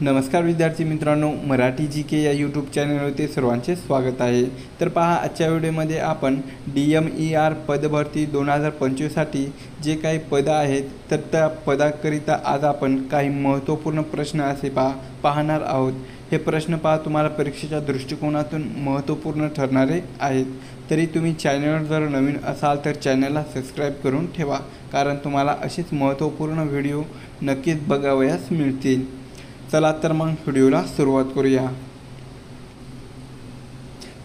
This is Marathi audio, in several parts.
नमस्कार विद्यार्थी मित्रांनो, मराठी जी के या यूट्यूब चॅनलवरती सर्वांचे स्वागत आहे। तर पहा, आजच्या व्हिडिओमध्ये आपण DMER पदभरती 2025साठी जे काही पद आहेत तर त्या पदाकरिता आज आपण काही महत्त्वपूर्ण प्रश्न असे पाहणार आहोत। हे प्रश्न पहा तुम्हाला परीक्षेच्या दृष्टिकोनातून महत्त्वपूर्ण ठरणारे आहेत। तरी तुम्ही चॅनलवर जर नवीन असाल तर चॅनलला सबस्क्राईब करून ठेवा, कारण तुम्हाला असेच महत्त्वपूर्ण व्हिडिओ नक्कीच बघावयास मिळतील। चला तर मग व्हिडिओला सुरुवात करूया।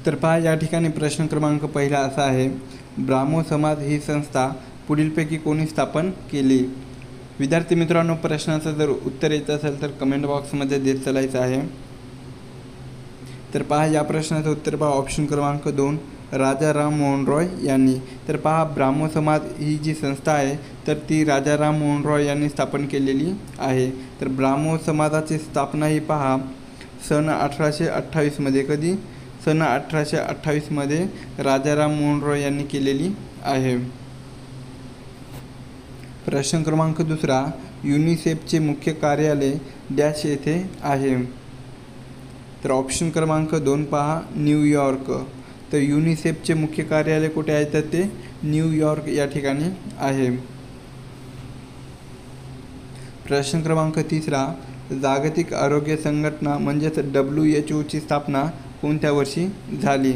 तर पहा, या ठिकाणी प्रश्न क्रमांक पहिला असा आहे, ब्राह्मो समाज ही संस्था पुढीलपैकी कोणी स्थापन केली? विद्यार्थी मित्रांनो, प्रश्नाचं जर उत्तर येत असेल तर कमेंट बॉक्समध्ये देत चालायचं आहे। तर पहा, या प्रश्नाचं उत्तर पहा, ऑप्शन क्रमांक 2 राजा राम मोहन रॉय यांनी। तर पहा, ब्राह्मो समाज ही जी संस्था आहे तर ती राजा राम मोहन रॉय यांनी स्थापन केलेली आहे। तर ब्राह्मो समाजाची स्थापना ही पहा सन 1828मध्ये, कधी? सन 1828मध्ये राजाराम मोहन रॉय यांनी केलेली आहे। प्रश्न क्रमांक दुसरा, युनिसेफचे मुख्य कार्यालय डॅश येथे आहे? तर ऑप्शन क्रमांक 2 पहा, न्यूयॉर्क। तर युनिसेफचे मुख्य कार्यालय कुठे आहे? तर ते न्यूयॉर्क या ठिकाणी आहे। प्रश्न क्रमांक तिसरा, जागतिक आरोग्य संघटना म्हणजेच WHO ची स्थापना कोणत्या वर्षी झाली?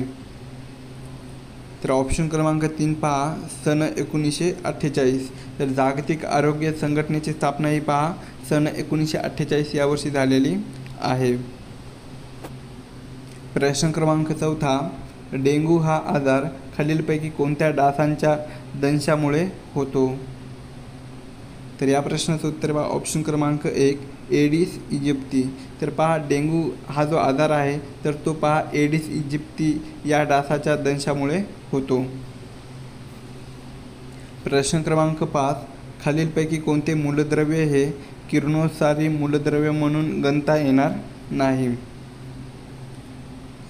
तर ऑप्शन क्रमांक 3 पहा, सन 1948। तर जागतिक आरोग्य संघटनेची स्थापना ही पहा सन 1948 या वर्षी झालेली आहे। प्रश्न क्रमांक चौथा, डेंग्यू हा आजार खालीलपैकी कोणत्या डासांच्या दंशामुळे होतो? तर या प्रश्नाचं उत्तर पहा, ऑप्शन क्रमांक 1 एडिस इजिप्ती। तर पहा, डेंग्यू हा जो आजार आहे तर तो पहा एडिस इजिप्ती या डासाच्या दंशामुळे होतो। प्रश्न क्रमांक 5, खालीलपैकी कोणते मूलद्रव्य हे किरणोत्सारी मूलद्रव्य म्हणून गणता येणार नाही?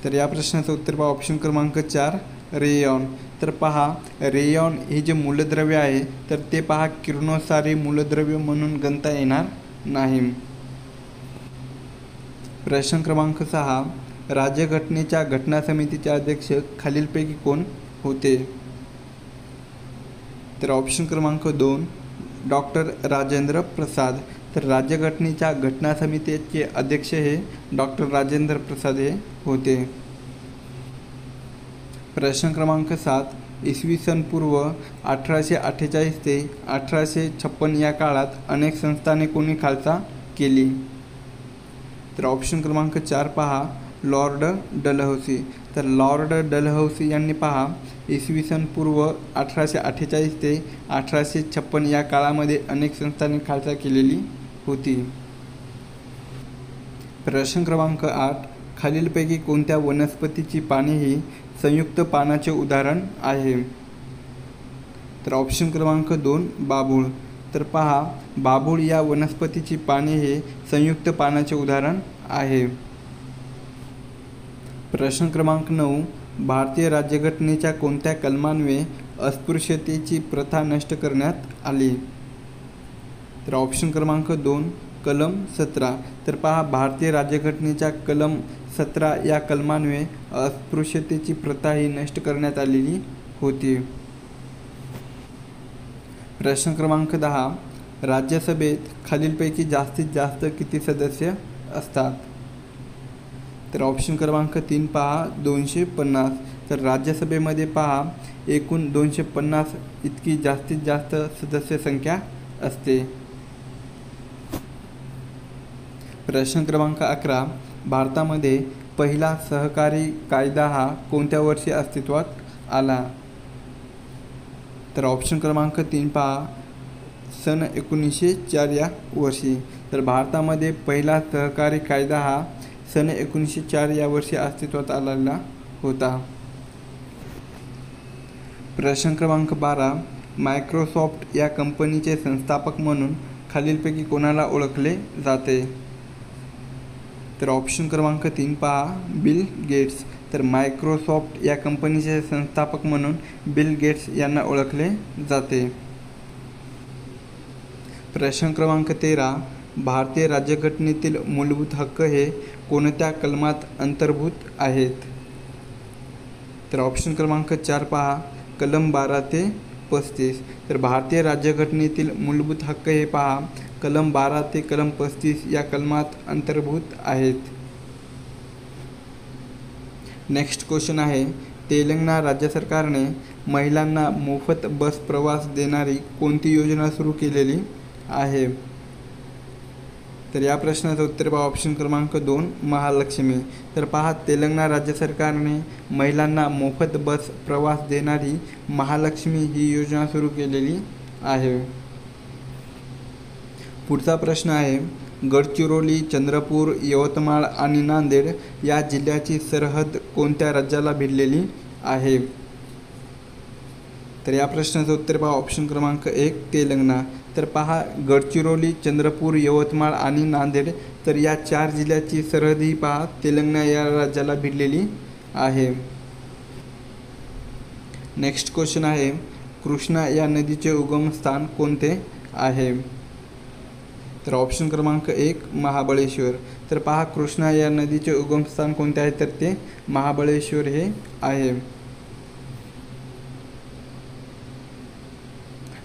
तर या प्रश्नाचं उत्तर पहा, ऑप्शन क्रमांक 4 रेयॉन। तर पहा, रेयॉन हे जे मूलद्रव्य आहे तर ते पहा किरणोत्सारी मूलद्रव्य म्हणून गणता येणार नाही। प्रश्न क्रमांक 6, राज्यघटनेच्या घटना समितीचे अध्यक्ष खालीलपैकी कोण होते? तर ऑप्शन क्रमांक 2 डॉक्टर राजेंद्र प्रसाद। तर राज्यघटनेच्या घटना समितीचे अध्यक्ष हे डॉक्टर राजेंद्र प्रसाद हे होते। प्रश्न क्रमांक 7, इसवी सन पूर्व 1848 ते 1856 या काळात अनेक संस्थाने कोणी खालसा केली? तर ऑप्शन क्रमांक 4 पहा, लॉर्ड डलहौसी। तर लॉर्ड डलहौसी यांनी पहा इसवी सन पूर्व 1848 ते 1856 या काळामध्ये अनेक संस्थांनी खालसा केलेली होती। प्रश्न क्रमांक 8, खालीलपैकी कोणत्या वनस्पतीची पाने ही संयुक्त पानाचे उदाहरण आहे? तर ऑप्शन क्रमांक 2 बाभूळ। तर पहा, बाभूळ या वनस्पतीची पाने हे संयुक्त पानाचे उदाहरण आहे। प्रश्न क्रमांक 9, भारतीय राज्यघटनेच्या कोणत्या कलमान्वये अस्पृश्यतेची प्रथा नष्ट करण्यात आली? तर ऑप्शन क्रमांक 2 कलम 17। तर पहा, भारतीय राज्यघटनेच्या कलम 17 या कलमान्वये अस्पृश्यतेची प्रथा ही नष्ट करण्यात आलेली होती। प्रश्न क्रमांक 10, राज्यसभेत खालीलपैकी जास्तीत जास्त किती सदस्य असतात? तर ऑप्शन क्रमांक 3 पहा 250। तर राज्यसभेमध्ये पहा एकूण 250 इतकी जास्तीत जास्त सदस्य संख्या असते। प्रश्न क्रमांक 11, भारतामध्ये पहिला सहकारी कायदा हा कोणत्या वर्षी अस्तित्वात आला? तर ऑप्शन क्रमांक 3 पहा सन 1904 या वर्षी। तर भारतामध्ये पहिला सहकारी कायदा हा सन 1904 या वर्षी अस्तित्वात आलेला होता। प्रश्न क्रमांक 12, मायक्रोसॉफ्ट या कंपनीचे संस्थापक म्हणून खालीलपैकी कोणाला ओळखले जाते? तर ऑप्शन क्रमांक 3 पहा बिल गेट्स। तर मायक्रोसॉफ्ट या कंपनीचे संस्थापक म्हणून बिल गेट्स यांना ओळखले जाते। प्रश्न क्रमांक 13, भारतीय राज्यघटनेतील मूलभूत हक्क हे कोणत्या कलमात अंतर्भूत आहेत? तर ऑप्शन क्रमांक 4 पहा, कलम 12 ते 35. तर भारतीय राज्यघटनेतील मूलभूत हक्क हे पहा कलम 12 ते कलम 35 या कलमात अंतर्भूत आहेत. नेक्स्ट क्वेश्चन आहे, तेलंगणा राज्य सरकारने महिलांना मोफत बस प्रवास देणारी कोणती योजना सुरू केलेली आहे? तर या प्रश्नाचं उत्तर पहा ऑप्शन क्रमांक 2 महालक्ष्मी. तर पहा, तेलंगणा राज्य सरकारने महिलांना मोफत बस प्रवास देणारी महालक्ष्मी ही योजना सुरू केलेली आहे. पुढचा प्रश्न आहे, गडचिरोली, चंद्रपूर, यवतमाळ आणि नांदेड या जिल्ह्याची सरहद कोणत्या राज्याला भिडलेली आहे? तर या प्रश्नाचं उत्तर पहा ऑप्शन क्रमांक 1 तेलंगणा. तर पहा, गडचिरोली, चंद्रपूर, यवतमाळ आणि नांदेड तर या 4 जिल्ह्याची सरहद ही पहा तेलंगणा या राज्याला भिडलेली आहे. नेक्स्ट क्वेश्चन आहे, कृष्णा या नदीचे उगमस्थान कोणते आहे? तर ऑप्शन क्रमांक 1 महाबळेश्वर. तर पहा, कृष्णा या नदीचे उगमस्थान कोणते आहे? तर ते महाबळेश्वर हे आहे.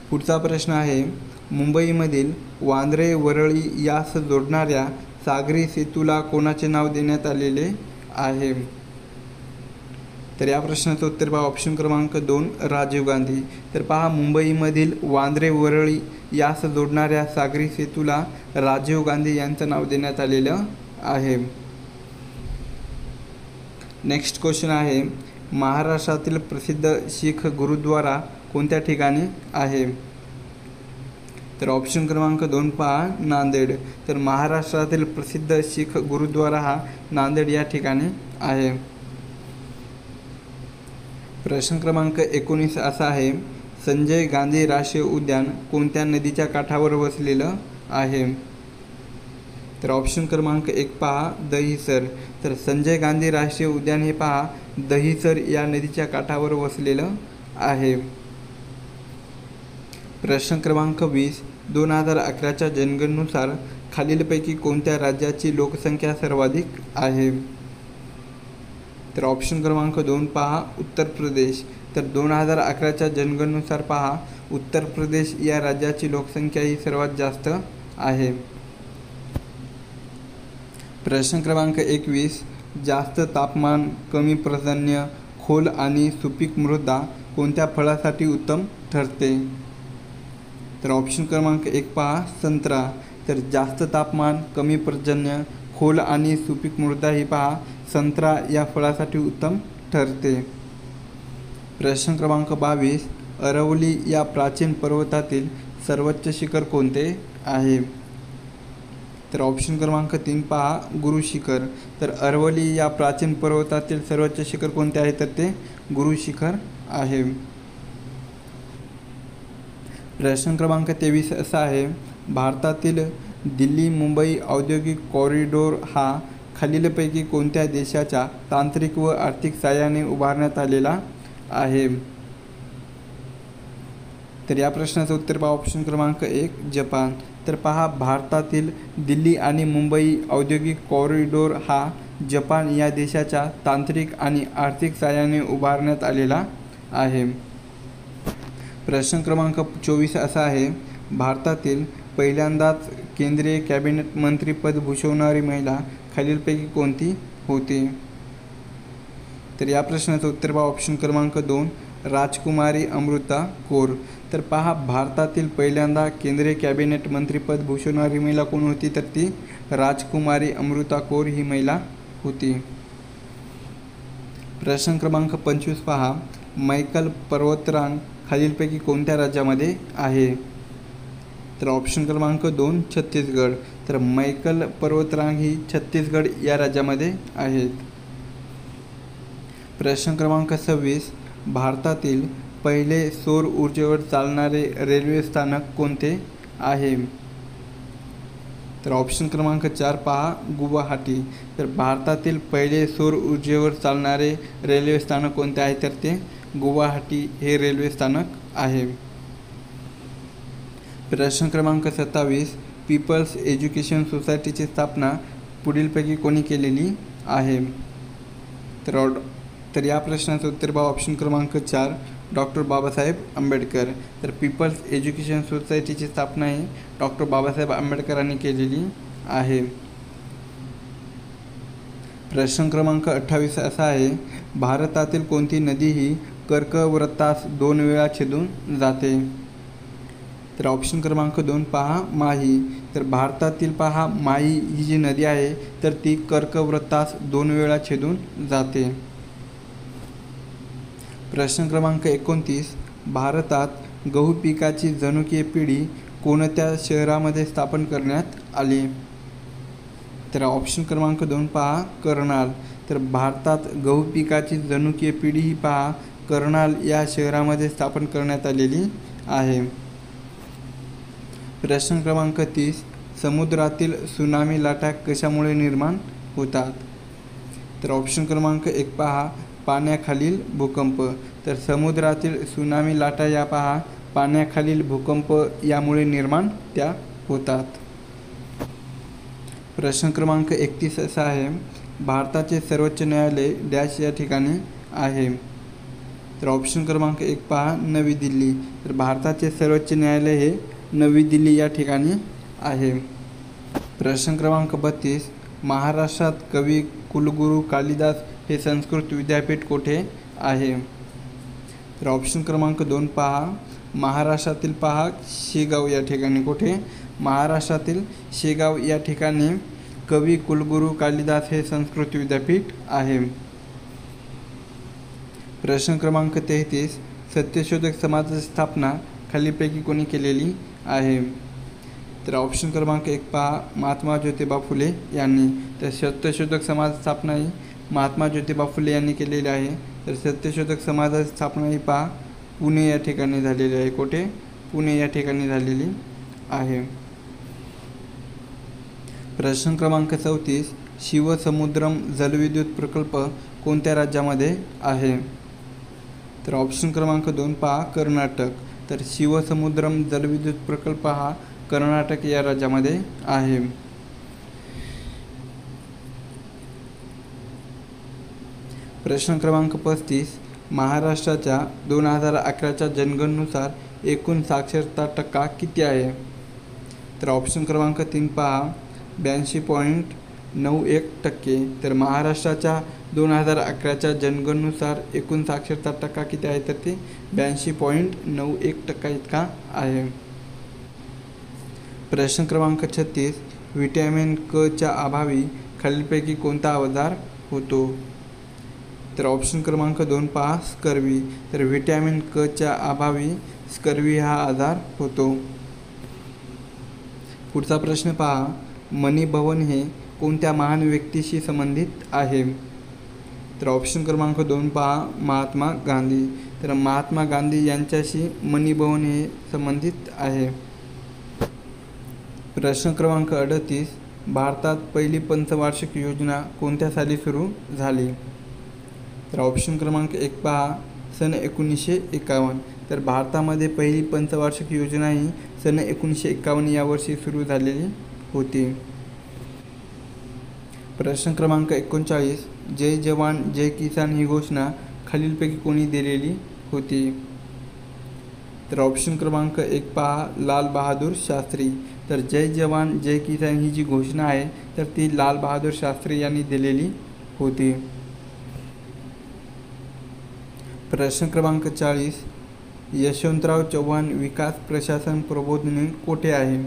पुढचा प्रश्न आहे, मुंबईमधील वांद्रे वरळी यास जोडणाऱ्या सागरी सेतूला कोणाचे नाव देण्यात आलेले आहे? तर या प्रश्नाचं उत्तर पहा ऑप्शन क्रमांक 2 राजीव गांधी. तर पहा, मुंबईमधील वांद्रे वरळी यास जोडणाऱ्या सागरी सेतूला राजीव गांधी यांचं नाव देण्यात आलेलं आहे. नेक्स्ट क्वेश्चन आहे, महाराष्ट्रातील प्रसिद्ध शीख गुरुद्वारा कोणत्या ठिकाणी आहे? तर ऑप्शन क्रमांक 2 पहा नांदेड. तर महाराष्ट्रातील प्रसिद्ध शीख गुरुद्वारा हा नांदेड या ठिकाणी आहे. प्रश्न क्रमांक 19 असा आहे, संजय गांधी राष्ट्रीय उद्यान कोणत्या नदीच्या काठावर वसलेलं आहे? तर ऑप्शन क्रमांक 1 पहा दहिसर. तर संजय गांधी राष्ट्रीय उद्यान हे पहा दहिसर या नदीच्या काठावर वसलेलं आहे. प्रश्न क्रमांक 20, 2011च्या जनगणनेनुसार खालीलपैकी कोणत्या राज्याची लोकसंख्या सर्वाधिक आहे? तर ऑप्शन क्रमांक 2 पहा उत्तर प्रदेश. तर 2011च्या जनगणनेनुसार पहा उत्तर प्रदेश या राज्याची लोकसंख्या ही सर्वात जास्त आहे. प्रश्न क्रमांक 21, जास्त तापमान, कमी पर्जन्य, खोल आणि सुपीक मृदा कोणत्या फळासाठी उत्तम ठरते? तर ऑप्शन क्रमांक 1 पहा संत्रा. तर जास्त तापमान, कमी पर्जन्य, खोल आणि सुपीक मृदा ही पहा संत्रा या फळासाठी उत्तम ठरते. प्रश्न क्रमांक 22, अरवली या प्राचीन पर्वतातील सर्वोच्च शिखर कोणते आहे? तर ऑप्शन क्रमांक 3 पहा गुरु शिखर. तर अरवली या प्राचीन पर्वतातील सर्वोच्च शिखर कोणते आहे? तर ते गुरु शिखर आहे. प्रश्न क्रमांक 23 असा आहे, भारतातील दिल्ली मुंबई औद्योगिक कॉरिडॉर हा खालीलपैकी कोणत्या देशाच्या तांत्रिक व आर्थिक साहाय्याने उभारण्यात आलेला आहे? तर या प्रश्नाचं उत्तर पहा ऑप्शन क्रमांक 1 जपान. तर पहा, भारतातील दिल्ली आणि मुंबई औद्योगिक कॉरिडॉर हा जपान या देशाच्या तांत्रिक आणि आर्थिक साहाय्याने उभारण्यात आलेला आहे. प्रश्न क्रमांक 24 असा आहे, भारतातील पहिल्यांदाच केंद्रीय कॅबिनेट मंत्रीपद भूषवणारी महिला खालीलपैकी कोणती होती? तर या प्रश्नाचं उत्तर पहा ऑप्शन क्रमांक 2 राजकुमारी अमृता कौर. तर पहा, भारतातील पहिल्यांदा केंद्रीय कॅबिनेट मंत्रीपद भूषवणारी महिला कोण होती? तर ती राजकुमारी अमृता कौर ही महिला होती. प्रश्न क्रमांक 25 पहा, मैकल पर्वतरांग खालीलपैकी कोणत्या राज्यामध्ये आहे? तर ऑप्शन क्रमांक 2 छत्तीसगड. तर मैकल पर्वतरांग ही छत्तीसगड या राज्यामध्ये आहेत. प्रश्न क्रमांक 26, भारतातील पहिले सौर ऊर्जेवर चालणारे रेल्वे स्थानक कोणते आहे? तर ऑप्शन क्रमांक 4 पहा गुवाहाटी. तर भारतातील पहिले सौर ऊर्जेवर चालणारे रेल्वे स्थानक कोणते आहे? तर ते गुवाहाटी हे रेल्वे स्थानक आहे. प्रश्न क्रमांक 27, पीपल्स एज्युकेशन सोसायटीची स्थापना पुढीलपैकी कोणी केलेली आहे? तर या प्रश्नाचं उत्तर बघा ऑप्शन क्रमांक 4 डॉक्टर बाबासाहेब आंबेडकर. तर पीपल्स एज्युकेशन सोसायटीची स्थापना ही डॉक्टर बाबासाहेब आंबेडकरांनी केलेली आहे. प्रश्न क्रमांक 28 असा आहे, भारतातील कोणती नदी ही कर्कवृत्तास 2 वेळा छेदून जाते? तर ऑप्शन क्रमांक 2 पहा माही. तर भारतातील पहा माही ही जी नदी आहे तर ती कर्कवृत्तास 2 वेळा छेदून जाते. प्रश्न क्रमांक 29, भारतात गहू पिकाची जनुकीय पिढी कोणत्या शहरामध्ये स्थापन करण्यात आली? तर ऑप्शन क्रमांक 2 पहा कर्नाल. तर भारतात गहू पिकाची जनुकीय पिढी ही पहा कर्नाल या शहरामध्ये स्थापन करण्यात आलेली आहे. प्रश्न क्रमांक 30, समुद्रातील सुनामी लाटा कशामुळे निर्माण होतात? तर ऑप्शन क्रमांक 1 पहा पाण्याखालील भूकंप. तर समुद्रातील सुनामी लाटा या पहा पाण्याखालील भूकंप यामुळे निर्माण त्या होतात. प्रश्न क्रमांक 31 असा आहे, भारताचे सर्वोच्च न्यायालय डॅश या ठिकाणी आहे? तर ऑप्शन क्रमांक 1 पहा नवी दिल्ली. तर भारताचे सर्वोच्च न्यायालय हे नवी दिल्ली या ठिकाणी आहे. प्रश्न क्रमांक 32, महाराष्ट्रात कवी कुलगुरू कालिदास हे संस्कृत विद्यापीठ कोठे आहे? तर ऑप्शन क्रमांक 2 पहा महाराष्ट्रातील पहा शेगाव या ठिकाणी. कुठे? महाराष्ट्रातील शेगाव या ठिकाणी कवी कुलगुरू कालिदास हे संस्कृत विद्यापीठ आहे. प्रश्न क्रमांक 33, सत्यशोधक समाजाची स्थापना खालीलपैकी कोणी केलेली आहे? तर ऑप्शन क्रमांक 1 पहा महात्मा ज्योतिबा फुले यांनी. तर सत्यशोधक समाज स्थापना ही महात्मा ज्योतिबा फुले यांनी केलेली आहे. तर सत्यशोधक समाजाची स्थापना ही पहा पुणे या ठिकाणी झालेली आहे. कुठे? पुणे या ठिकाणी झालेली आहे. प्रश्न क्रमांक 34, शिवसमुद्रम जलविद्युत प्रकल्प कोणत्या राज्यामध्ये आहे? तर ऑप्शन क्रमांक 2 पहा कर्नाटक. तर शिवसमुद्रम जलविद्युत प्रकल्प हा कर्नाटक या राज्यामध्ये आहे. प्रश्न क्रमांक 35, महाराष्ट्राच्या 2011च्या जनगणनेनुसार एकूण साक्षरता टक्का किती आहे? तर ऑप्शन क्रमांक 3 पहा 82.91%. तर महाराष्ट्राच्या 2011च्या जनगणनेनुसार एकूण साक्षरता टक्का किती आहे? तर ते 82.91% इतका आहे. प्रश्न क्रमांक 36, व्हिटॅमिन क च्या अभावी खालीलपैकी कोणता आजार होतो? तर ऑप्शन क्रमांक 2 पहा स्कर्वी. तर व्हिटॅमिन क च्या अभावी स्कर्वी हा आजार होतो. पुढचा प्रश्न पहा, मनी भवन हे कोणत्या महान व्यक्तीशी संबंधित आहे? तर ऑप्शन क्रमांक 2 पहा महात्मा गांधी. तर महात्मा गांधी यांच्याशी मनी भवन हे संबंधित आहे. प्रश्न क्रमांक 38, भारतात पहिली पंचवार्षिक योजना कोणत्या साली सुरू झाली? तर ऑप्शन क्रमांक 1 पहा सन 1951. तर भारतामध्ये पहिली पंचवार्षिक योजना ही सन 1951 या वर्षी सुरू झालेली होती. प्रश्न क्रमांक 39, जय जवान जय किसान ही घोषणा खालीलपैकी कोणी दिलेली होती? तर ऑप्शन क्रमांक 1 पहा लाल बहादूर शास्त्री. तर जय जवान जय किसान ही जी घोषणा आहे तर ती लाल बहादूर शास्त्री यांनी दिलेली होती. प्रश्न क्रमांक 40, यशवंतराव चव्हाण विकास प्रशासन प्रबोधिनी कोठे आहे?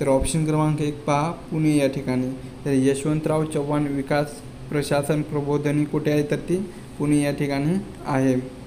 तर ऑप्शन क्रमांक 1 पहा पुणे या ठिकाणी. तर यशवंतराव चव्हाण विकास प्रशासन प्रबोधिनी कुठे आहे? तर ती पुणे या ठिकाणी आहे.